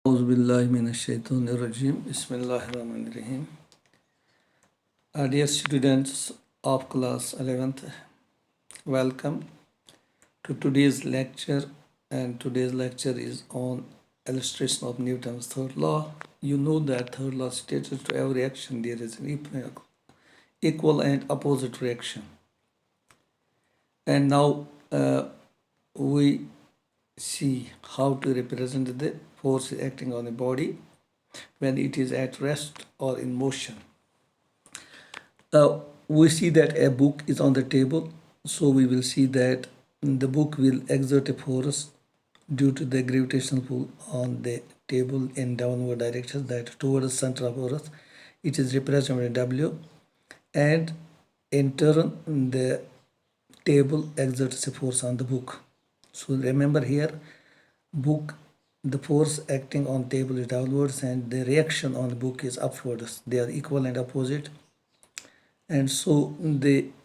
Auzubillahiminash-shaytanir-rajim. Bismillahir-rahmanir-rahim. Dear students of class 11th, welcome to today's lecture. And today's lecture is on illustration of Newton's third law. You know that third law states to every action there is an equal and opposite reaction. And now we see how to represent the force acting on the body when it is at rest or in motion. We see that a book is on the table, so we will see that the book will exert a force due to the gravitational pull on the table in downward direction, that towards the center of Earth. It is represented by W, and in turn the table exerts a force on the book. So remember here, book, the force acting on table is downwards and the reaction on the book is upwards. They are equal and opposite, and so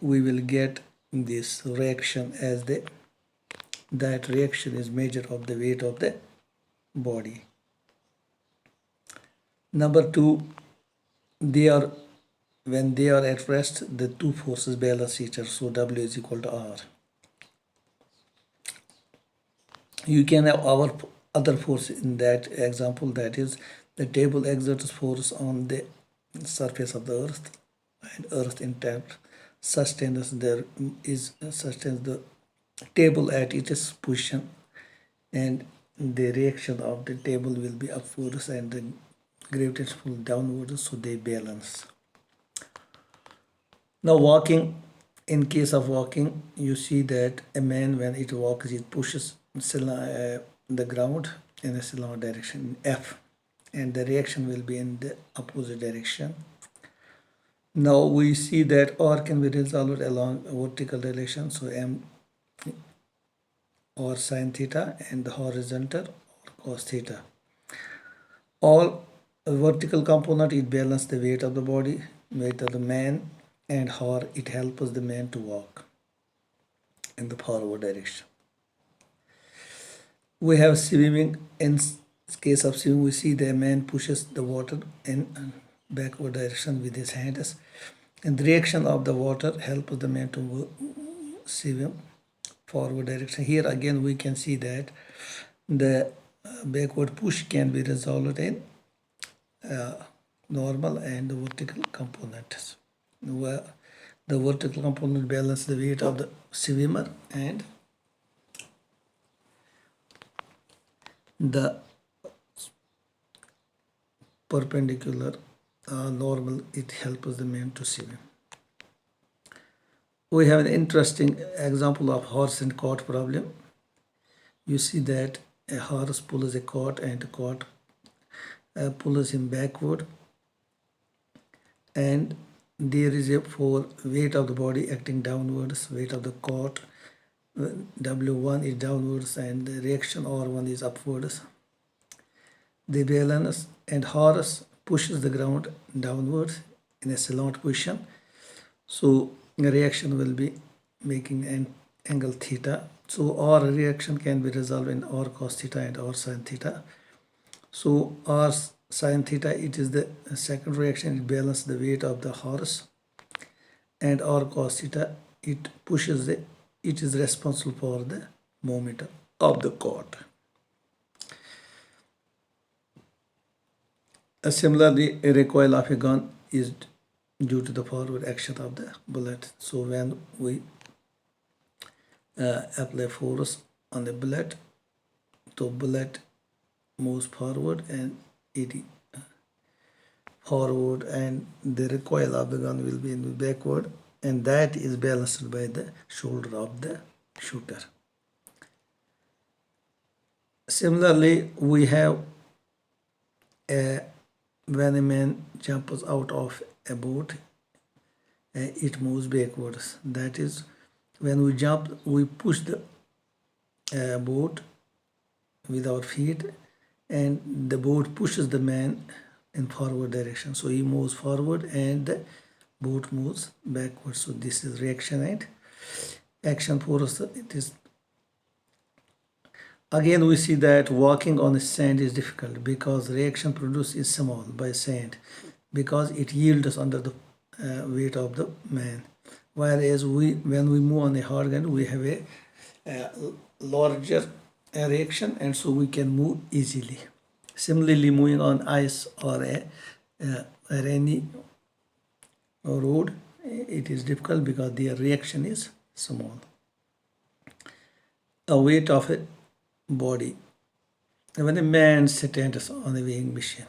we will get this reaction as that reaction is measure of the weight of the body. Number two, when they are at rest, the two forces balance each other, so W is equal to R. You can have our other force in that example, that is the table exerts force on the surface of the earth, and earth intact sustains the table at its position, and the reaction of the table will be upwards and the gravitational pull downwards, so they balance. Now walking, in case of walking, you see that a man, when it walks, it pushes the ground in a cylinder direction F, and the reaction will be in the opposite direction. Now we see that R can be resolved along a vertical relation, so M or sine theta, and the horizontal or cos theta. All vertical component, it balances the weight of the body, weight of the man, and how it helps the man to walk in the forward direction. We have swimming. In case of swimming, we see the man pushes the water in backward direction with his hands, and the reaction of the water helps the man to swim forward direction. Here again we can see that the backward push can be resolved in normal and vertical components, where the vertical component balances the weight of the swimmer, and the perpendicular normal, it helps the man to swim. We have an interesting example of horse and cart problem. You see that a horse pulls a cart, and the cart pulls him backward, and there is a for weight of the body acting downwards, weight of the cart W1 is downwards, and the reaction R1 is upwards. They balance, and horse pushes the ground downwards in a slant position, so the reaction will be making an angle theta. So R reaction can be resolved in R cos theta and R sin theta. So R sin theta, it is the second reaction, it balances the weight of the horse, and R cos theta, it is responsible for the momentum of the cart. Similarly, a recoil of a gun is due to the forward action of the bullet. So when we apply force on the bullet, the bullet moves forward and it forward, and the recoil of the gun will be in the backward, and that is balanced by the shoulder of the shooter. Similarly, we have when a man jumps out of a boat, it moves backwards. That is, when we jump, we push the boat with our feet, and the boat pushes the man in forward direction, so he moves forward and the boat moves backwards. So this is reaction and action force. It is Again, we see that walking on sand is difficult because reaction produced is small by sand because it yields under the weight of the man. Whereas when we move on a hard ground, we have a larger reaction, and so we can move easily. Similarly, moving on ice or a rainy road, it is difficult because the reaction is small. A weight of a body. When a man stands on a weighing machine,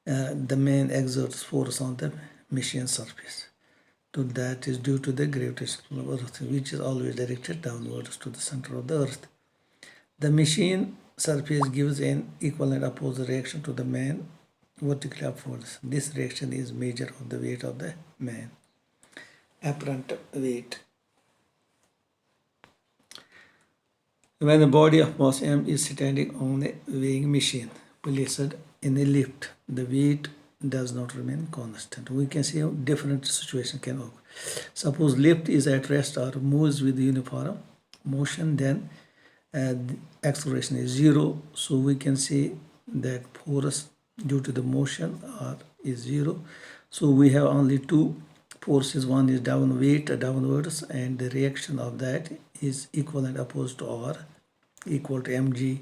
the man exerts force on the machine surface. So that is due to the gravitational pull of Earth, which is always directed downwards to the center of the Earth. The machine surface gives an equal and opposite reaction to the man vertically upwards. This reaction is measure of the weight of the man. Apparent weight. When a body of mass m is standing on a weighing machine placed in a lift, the weight does not remain constant. We can see how different situation can occur. Suppose lift is at rest or moves with uniform motion, then the acceleration is zero. So we can say that force due to the motion is zero. So we have only two forces. One is down weight downwards, and the reaction of that is equal and opposed to R, equal to mg.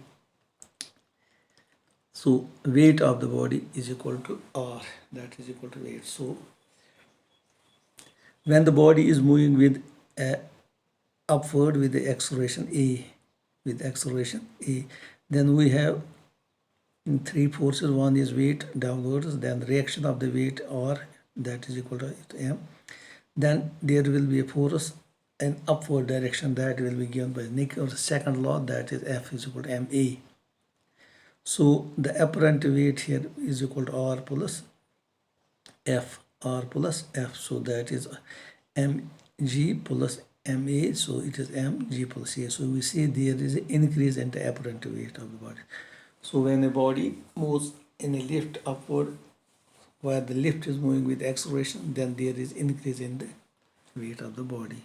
So weight of the body is equal to R, that is equal to weight. So when the body is moving with upward with the acceleration A, then we have three forces. One is weight downwards, then reaction of the weight R, that is equal to m. Then there will be a force in upward direction that will be given by Newton's second law, that is F is equal to ma. So the apparent weight here is equal to R plus F, so that is mg plus ma, so it is mg plus a. So we see there is an increase in the apparent weight of the body. So when a body moves in a lift upward, where the lift is moving with acceleration, then there is increase in the weight of the body.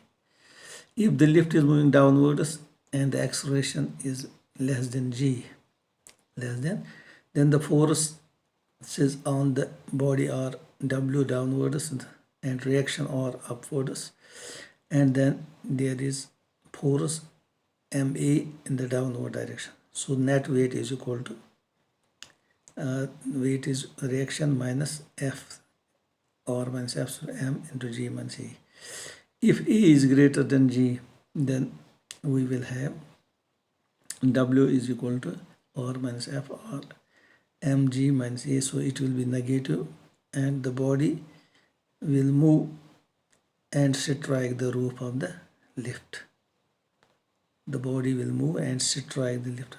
If the lift is moving downwards and the acceleration is less than g, then the forces on the body are W downwards and reaction are upwards, and then there is force MA in the downward direction. So net weight is equal to weight is reaction minus F, or minus F, so M into G minus E. If E is greater than G, then we will have W is equal to R minus F, or mg minus a, so it will be negative, and the body will move and strike the roof of the lift. The body will move and strike the lift.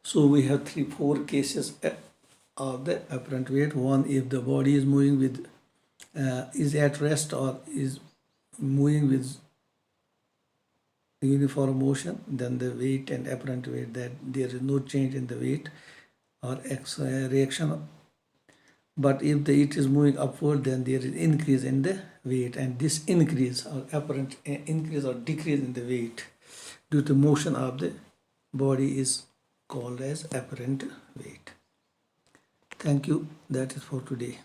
So we have four cases of the apparent weight. One, if the body is moving with is at rest or is moving with uniform motion, then the weight and apparent weight, that there is no change in the weight or reaction. But if it is moving upward, then there is increase in the weight, and this increase or apparent increase or decrease in the weight due to motion of the body is called as apparent weight. Thank you. That is for today.